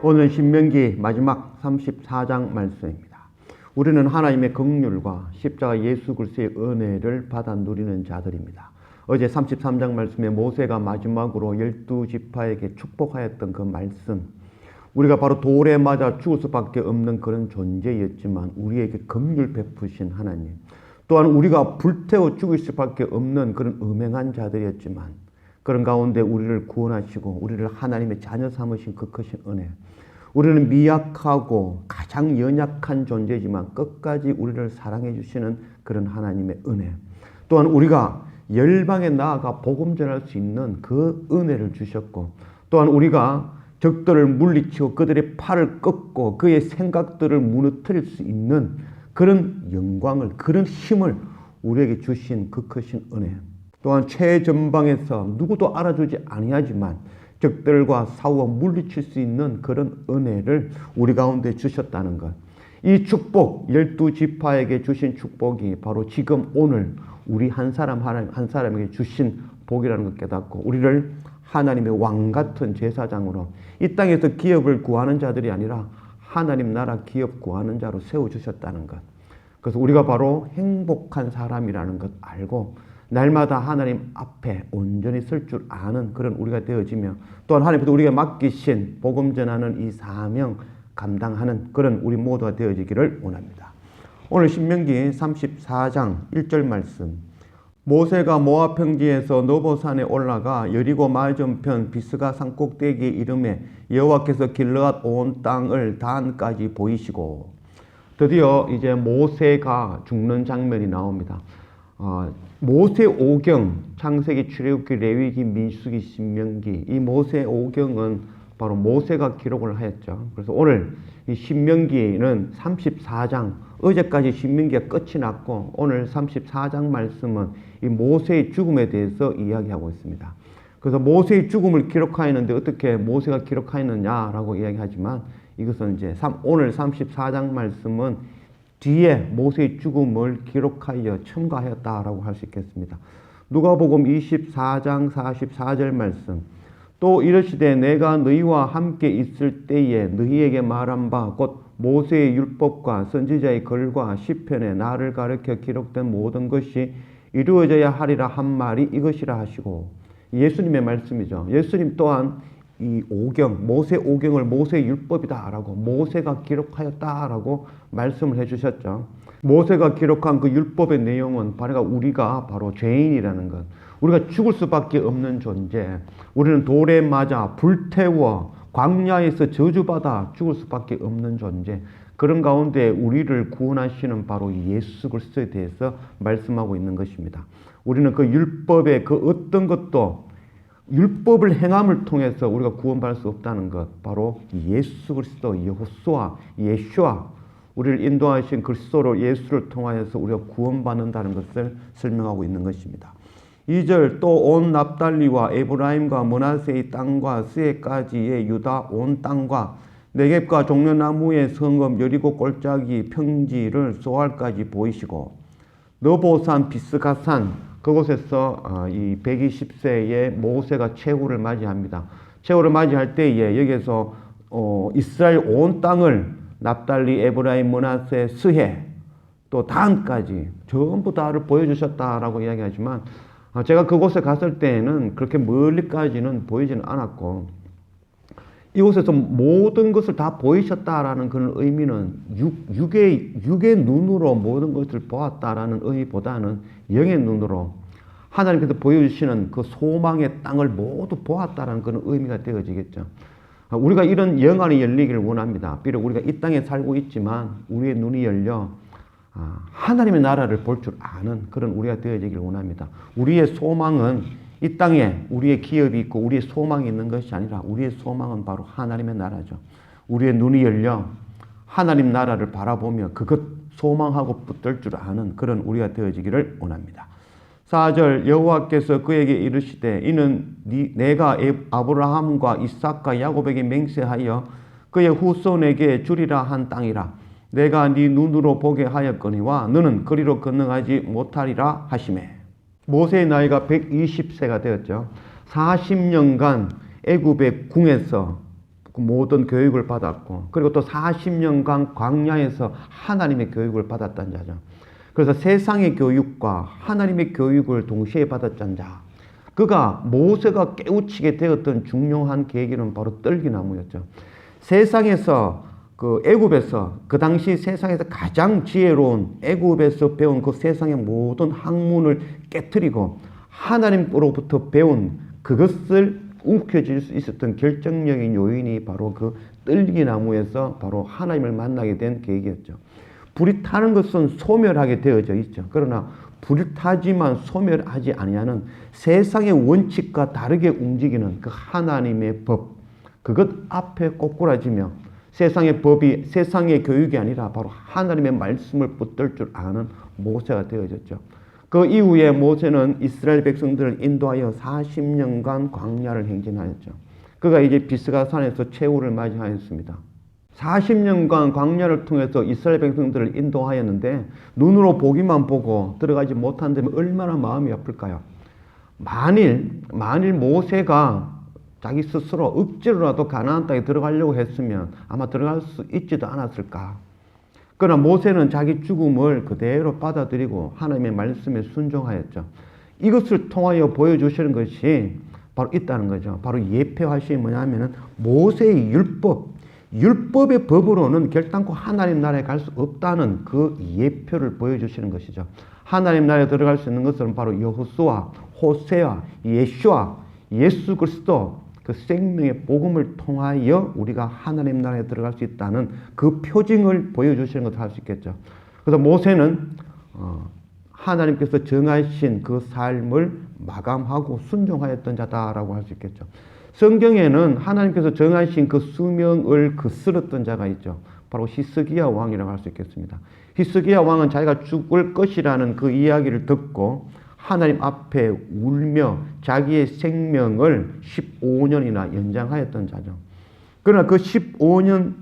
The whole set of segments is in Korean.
오늘 신명기 마지막 34장 말씀입니다. 우리는 하나님의 긍휼과 십자가 예수 그리스도의 은혜를 받아 누리는 자들입니다. 어제 33장 말씀에 모세가 마지막으로 12지파에게 축복하였던 그 말씀, 우리가 바로 돌에 맞아 죽을 수밖에 없는 그런 존재였지만 우리에게 긍휼 베푸신 하나님, 또한 우리가 불태워 죽을 수밖에 없는 그런 음행한 자들이었지만 그런 가운데 우리를 구원하시고 우리를 하나님의 자녀 삼으신 그 크신 은혜, 우리는 미약하고 가장 연약한 존재지만 끝까지 우리를 사랑해 주시는 그런 하나님의 은혜, 또한 우리가 열방에 나아가 복음 전할 수 있는 그 은혜를 주셨고, 또한 우리가 적들을 물리치고 그들의 팔을 꺾고 그의 생각들을 무너뜨릴 수 있는 그런 영광을, 그런 힘을 우리에게 주신 그 크신 은혜, 또한 최전방에서 누구도 알아주지 아니하지만 적들과 싸워 물리칠 수 있는 그런 은혜를 우리 가운데 주셨다는 것. 이 축복, 12지파에게 주신 축복이 바로 지금 오늘 우리 한 사람에게 주신 복이라는 것 깨닫고 우리를 하나님의 왕 같은 제사장으로 이 땅에서 기업을 구하는 자들이 아니라 하나님 나라 기업 구하는 자로 세워주셨다는 것. 그래서 우리가 바로 행복한 사람이라는 것 알고 날마다 하나님 앞에 온전히 설 줄 아는 그런 우리가 되어지며, 또한 하나님께서 우리가 맡기신 복음 전하는 이 사명 감당하는 그런 우리 모두가 되어지기를 원합니다. 오늘 신명기 34장 1절 말씀, 모세가 모압 평지에서 노보산에 올라가 여리고 맞은편 비스가 산 꼭대기에 이르매 여호와께서 길르앗 온 땅을 단까지 보이시고. 드디어 이제 모세가 죽는 장면이 나옵니다. 모세 오경, 창세기, 출애굽기, 레위기, 민수기, 신명기, 이 모세 오경은 바로 모세가 기록을 하였죠. 그래서 오늘 이 신명기는 34장, 어제까지 신명기가 끝이 났고 오늘 34장 말씀은 이 모세의 죽음에 대해서 이야기하고 있습니다. 그래서 모세의 죽음을 기록하였는데 어떻게 모세가 기록하였느냐라고 이야기하지만 이것은 이제 오늘 34장 말씀은 뒤에 모세의 죽음을 기록하여 첨가하였다라고 할 수 있겠습니다. 누가복음 24장 44절 말씀, 또 이르시되 내가 너희와 함께 있을 때에 너희에게 말한 바 곧 모세의 율법과 선지자의 글과 시편에 나를 가르쳐 기록된 모든 것이 이루어져야 하리라 한 말이 이것이라 하시고. 예수님의 말씀이죠. 예수님 또한 이 오경, 모세 오경을 모세의 율법이다라고, 모세가 기록하였다라고 말씀을 해주셨죠. 모세가 기록한 그 율법의 내용은 바로 우리가 바로 죄인이라는 것, 우리가 죽을 수밖에 없는 존재, 우리는 돌에 맞아 불태워 광야에서 저주받아 죽을 수밖에 없는 존재, 그런 가운데 우리를 구원하시는 바로 예수 그리스도에 대해서 말씀하고 있는 것입니다. 우리는 그 율법의 그 어떤 것도 율법을 행함을 통해서 우리가 구원받을 수 없다는 것, 바로 예수 그리스도, 여호수아, 예슈아, 우리를 인도하신 그리스도로 예수를 통하여서 우리가 구원받는다는 것을 설명하고 있는 것입니다. 2절, 또 온 납달리와 에브라임과 므낫세의 땅과 스에까지의 유다 온 땅과 네겝과 종려나무의 성읍 여리고 골짜기 평지를 소알까지 보이시고, 너보산 비스가산, 그곳에서 이 120세의 모세가 최후를 맞이합니다. 최후를 맞이할 때에 여기에서 이스라엘 온 땅을 납달리, 에브라임, 므낫세, 스헤, 또 단까지 전부 다를 보여주셨다라고 이야기하지만 제가 그곳에 갔을 때에는 그렇게 멀리까지는 보이지는 않았고, 이곳에서 모든 것을 다 보이셨다라는 그런 의미는 육의 눈으로 모든 것을 보았다라는 의미보다는 영의 눈으로 하나님께서 보여주시는 그 소망의 땅을 모두 보았다라는 그런 의미가 되어지겠죠. 우리가 이런 영안이 열리기를 원합니다. 비록 우리가 이 땅에 살고 있지만 우리의 눈이 열려 하나님의 나라를 볼 줄 아는 그런 우리가 되어지기를 원합니다. 우리의 소망은 이 땅에 우리의 기업이 있고 우리의 소망이 있는 것이 아니라 우리의 소망은 바로 하나님의 나라죠. 우리의 눈이 열려 하나님 나라를 바라보며 그것 소망하고 붙들 줄 아는 그런 우리가 되어지기를 원합니다. 4절, 여호와께서 그에게 이르시되 이는 내가 아브라함과 이삭과 야곱에게 맹세하여 그의 후손에게 주리라 한 땅이라. 내가 네 눈으로 보게 하였거니와 너는 그리로 건너가지 못하리라 하시매. 모세의 나이가 120세가 되었죠. 40년간 애굽의 궁에서 모든 교육을 받았고, 그리고 또 40년간 광야에서 하나님의 교육을 받았던 자죠. 그래서 세상의 교육과 하나님의 교육을 동시에 받았던 자, 그가 모세가 깨우치게 되었던 중요한 계기는 바로 떨기나무였죠. 세상에서 애굽에서 그 당시 세상에서 가장 지혜로운 애굽에서 배운 그 세상의 모든 학문을 깨트리고 하나님으로부터 배운 그것을 움켜쥘 수 있었던 결정적인 요인이 바로 그 떨기나무에서 바로 하나님을 만나게 된 계기였죠. 불이 타는 것은 소멸하게 되어져 있죠. 그러나 불이 타지만 소멸하지 아니하는 세상의 원칙과 다르게 움직이는 그 하나님의 법, 그것 앞에 꼬꾸라지며 세상의 법이 세상의 교육이 아니라 바로 하나님의 말씀을 붙들 줄 아는 모세가 되어졌죠. 그 이후에 모세는 이스라엘 백성들을 인도하여 40년간 광야를 행진하였죠. 그가 이제 비스가 산에서 최후를 맞이하였습니다. 40년간 광야를 통해서 이스라엘 백성들을 인도하였는데 눈으로 보기만 보고 들어가지 못한다면 얼마나 마음이 아플까요? 만일 모세가 자기 스스로 억지로라도 가나안 땅에 들어가려고 했으면 아마 들어갈 수 있지도 않았을까. 그러나 모세는 자기 죽음을 그대로 받아들이고 하나님의 말씀에 순종하였죠. 이것을 통하여 보여주시는 것이 바로 있다는 거죠. 바로 예표하심이 뭐냐면은 모세의 율법의 법으로는 결단코 하나님 나라에 갈 수 없다는 그 예표를 보여주시는 것이죠. 하나님 나라에 들어갈 수 있는 것은 바로 여호수아, 호세아, 예수아, 예수 그리스도 그 생명의 복음을 통하여 우리가 하나님 나라에 들어갈 수 있다는 그 표징을 보여주시는 것을 할 수 있겠죠. 그래서 모세는 하나님께서 정하신 그 삶을 마감하고 순종하였던 자다라고 할 수 있겠죠. 성경에는 하나님께서 정하신 그 수명을 거스렀던 자가 있죠. 바로 히스기야 왕이라고 할 수 있겠습니다. 히스기야 왕은 자기가 죽을 것이라는 그 이야기를 듣고 하나님 앞에 울며 자기의 생명을 15년이나 연장하였던 자죠. 그러나 그 15년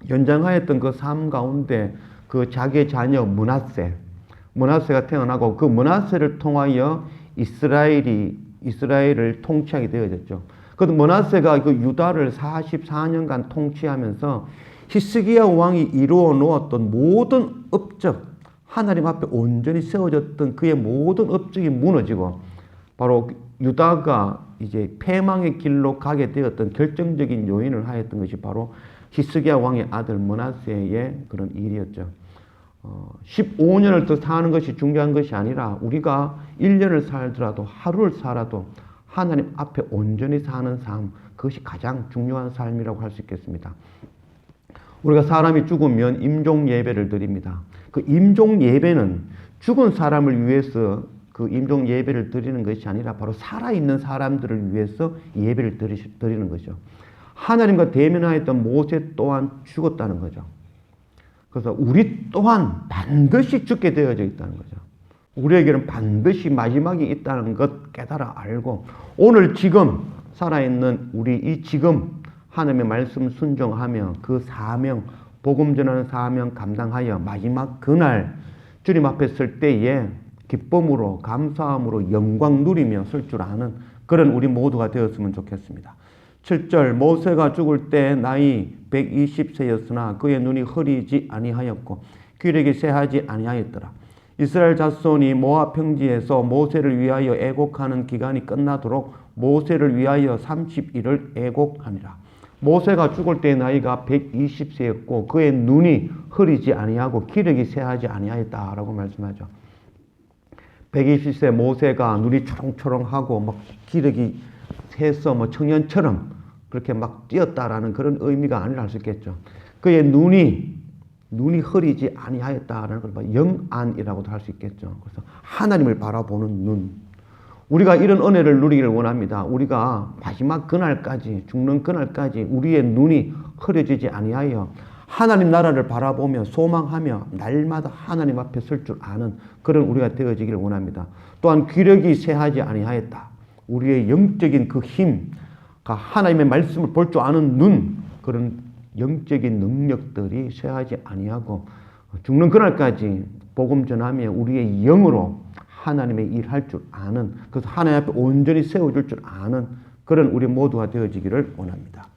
연장하였던 그 삶 가운데 그 자기의 자녀 므낫세가 태어나고 그 므낫세를 통하여 이스라엘을 통치하게 되어졌죠. 그 므낫세가 그 유다를 44년간 통치하면서 히스기야 왕이 이루어 놓았던 모든 업적, 하나님 앞에 온전히 세워졌던 그의 모든 업적이 무너지고 바로 유다가 이제 패망의 길로 가게 되었던 결정적인 요인을 하였던 것이 바로 히스기야 왕의 아들 므낫세의 그런 일이었죠. 15년을 더 사는 것이 중요한 것이 아니라 우리가 1년을 살더라도 하루를 살아도 하나님 앞에 온전히 사는 삶, 그것이 가장 중요한 삶이라고 할 수 있겠습니다. 우리가 사람이 죽으면 임종 예배를 드립니다. 그 임종 예배는 죽은 사람을 위해서 그 임종 예배를 드리는 것이 아니라 바로 살아있는 사람들을 위해서 예배를 드리는 거죠. 하나님과 대면하였던 모세 또한 죽었다는 거죠. 그래서 우리 또한 반드시 죽게 되어져 있다는 거죠. 우리에게는 반드시 마지막이 있다는 것 깨달아 알고 오늘 지금 살아있는 우리 이 지금 하나님의 말씀 순종하며 그 사명, 복음 전하는 사명 감당하여 마지막 그날 주님 앞에 설 때에 기쁨으로 감사함으로 영광 누리며 설 줄 아는 그런 우리 모두가 되었으면 좋겠습니다. 7절 모세가 죽을 때 나이 120세였으나 그의 눈이 흐리지 아니하였고 귀력이 쇠하지 아니하였더라. 이스라엘 자손이 모압 평지에서 모세를 위하여 애곡하는 기간이 끝나도록 모세를 위하여 30일을 애곡하니라. 모세가 죽을 때 나이가 120세였고 그의 눈이 흐리지 아니하고 기력이 쇠하지 아니하였다라고 말씀하죠. 120세 모세가 눈이 초롱초롱하고 막 기력이 새서 청년처럼 그렇게 막 뛰었다라는 그런 의미가 아니라 할 수 있겠죠. 그의 눈이 흐리지 아니하였다라는 걸 영안이라고도 할 수 있겠죠. 그래서 하나님을 바라보는 눈. 우리가 이런 은혜를 누리기를 원합니다. 우리가 마지막 그날까지, 죽는 그날까지 우리의 눈이 흐려지지 아니하여 하나님 나라를 바라보며 소망하며 날마다 하나님 앞에 설 줄 아는 그런 우리가 되어지기를 원합니다. 또한 귀력이 쇠하지 아니하였다. 우리의 영적인 그 힘과 하나님의 말씀을 볼 줄 아는 눈, 그런 영적인 능력들이 쇠하지 아니하고 죽는 그날까지 복음 전하며 우리의 영으로 하나님의 일할 줄 아는, 그래서 하나님 앞에 온전히 세워줄 줄 아는 그런 우리 모두가 되어지기를 원합니다.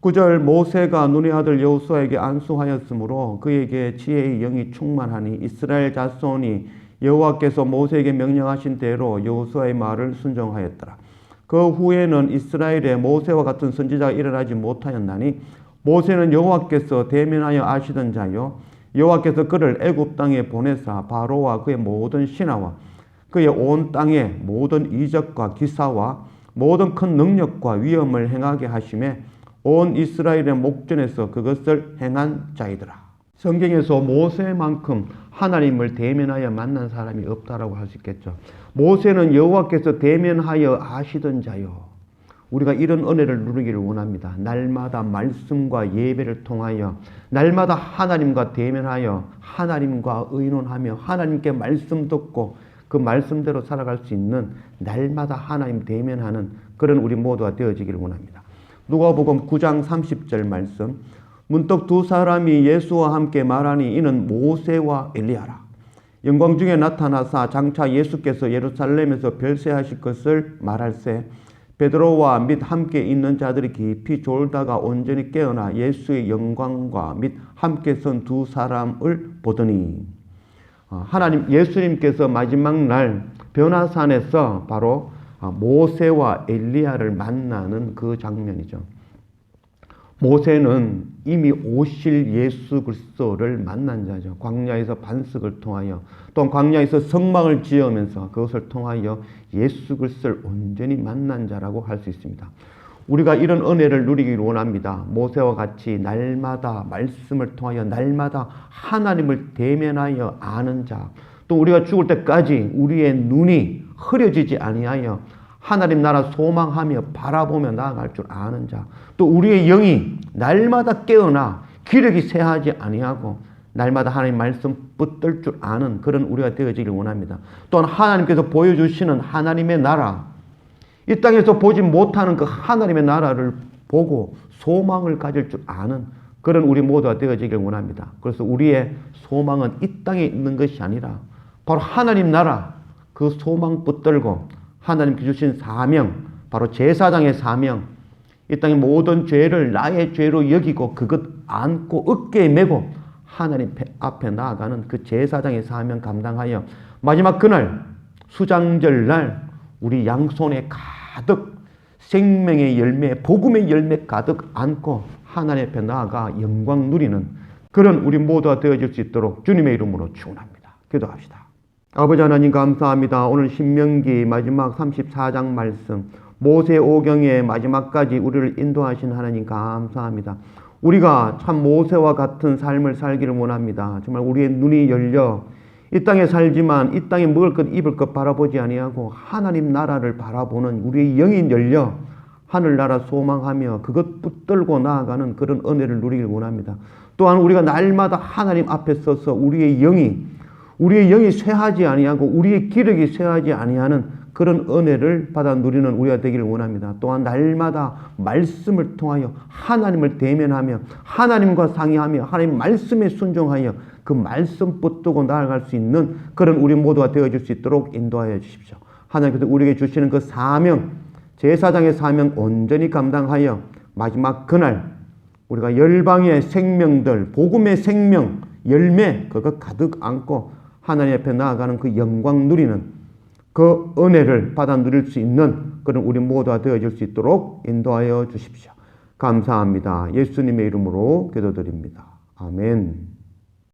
9절 모세가 눈의 아들 여호수아에게 안수하였으므로 그에게 지혜의 영이 충만하니 이스라엘 자손이 여호와께서 모세에게 명령하신 대로 여호수아의 말을 순종하였더라. 그 후에는 이스라엘에 모세와 같은 선지자가 일어나지 못하였나니 모세는 여호와께서 대면하여 아시던 자요 여호와께서 그를 애굽 땅에 보내사 바로와 그의 모든 신하와 그의 온 땅의 모든 이적과 기사와 모든 큰 능력과 위엄을 행하게 하심에 온 이스라엘의 목전에서 그것을 행한 자이더라. 성경에서 모세만큼 하나님을 대면하여 만난 사람이 없다라고 할 수 있겠죠. 모세는 여호와께서 대면하여 아시던 자요. 우리가 이런 은혜를 누리기를 원합니다. 날마다 말씀과 예배를 통하여 날마다 하나님과 대면하여 하나님과 의논하며 하나님께 말씀 듣고 그 말씀대로 살아갈 수 있는 날마다 하나님 대면하는 그런 우리 모두가 되어지기를 원합니다. 누가복음 9장 30절 말씀 문득 두 사람이 예수와 함께 말하니 이는 모세와 엘리야라. 영광 중에 나타나사 장차 예수께서 예루살렘에서 별세하실 것을 말할세 베드로와 및 함께 있는 자들이 깊이 졸다가 온전히 깨어나 예수의 영광과 및 함께 선 두 사람을 보더니 하나님 예수님께서 마지막 날 변화산에서 바로 모세와 엘리야를 만나는 그 장면이죠. 모세는 이미 오실 예수 그리스도를 만난 자죠. 광야에서 반석을 통하여 또 광야에서 성막을 지으면서 그것을 통하여 예수 그리스도를 온전히 만난 자라고 할 수 있습니다. 우리가 이런 은혜를 누리기를 원합니다. 모세와 같이 날마다 말씀을 통하여 날마다 하나님을 대면하여 아는 자, 또 우리가 죽을 때까지 우리의 눈이 흐려지지 아니하여 하나님 나라 소망하며 바라보며 나아갈 줄 아는 자, 또 우리의 영이 날마다 깨어나 기력이 쇠하지 아니하고 날마다 하나님 말씀 붙들 줄 아는 그런 우리가 되어지기를 원합니다. 또한 하나님께서 보여주시는 하나님의 나라, 이 땅에서 보지 못하는 그 하나님의 나라를 보고 소망을 가질 줄 아는 그런 우리 모두가 되어지기를 원합니다. 그래서 우리의 소망은 이 땅에 있는 것이 아니라 바로 하나님 나라 그 소망 붙들고 하나님께 주신 사명, 바로 제사장의 사명, 이 땅의 모든 죄를 나의 죄로 여기고 그것 안고 어깨에 메고 하나님 앞에 나아가는 그 제사장의 사명 감당하여 마지막 그날 수장절 날 우리 양손에 가득 생명의 열매, 복음의 열매 가득 안고 하나님 앞에 나아가 영광 누리는 그런 우리 모두가 되어질 수 있도록 주님의 이름으로 축원합니다. 기도합시다. 아버지 하나님 감사합니다. 오늘 신명기 마지막 34장 말씀 모세 오경의 마지막까지 우리를 인도하신 하나님 감사합니다. 우리가 참 모세와 같은 삶을 살기를 원합니다. 정말 우리의 눈이 열려 이 땅에 살지만 이 땅에 먹을 것 입을 것 바라보지 아니하고 하나님 나라를 바라보는 우리의 영이 열려 하늘나라 소망하며 그것 붙들고 나아가는 그런 은혜를 누리길 원합니다. 또한 우리가 날마다 하나님 앞에 서서 우리의 영이 쇠하지 아니하고 우리의 기력이 쇠하지 아니하는 그런 은혜를 받아 누리는 우리가 되기를 원합니다. 또한 날마다 말씀을 통하여 하나님을 대면하며 하나님과 상의하며 하나님 말씀에 순종하여 그 말씀 붙들고 나아갈 수 있는 그런 우리 모두가 되어질 수 있도록 인도하여 주십시오. 하나님께서 우리에게 주시는 그 사명, 제사장의 사명 온전히 감당하여 마지막 그날 우리가 열방의 생명들, 복음의 생명, 열매 그거 가득 안고 하나님 앞에 나아가는 그 영광 누리는 그 은혜를 받아 누릴 수 있는 그런 우리 모두가 되어질 수 있도록 인도하여 주십시오. 감사합니다. 예수님의 이름으로 기도드립니다. 아멘.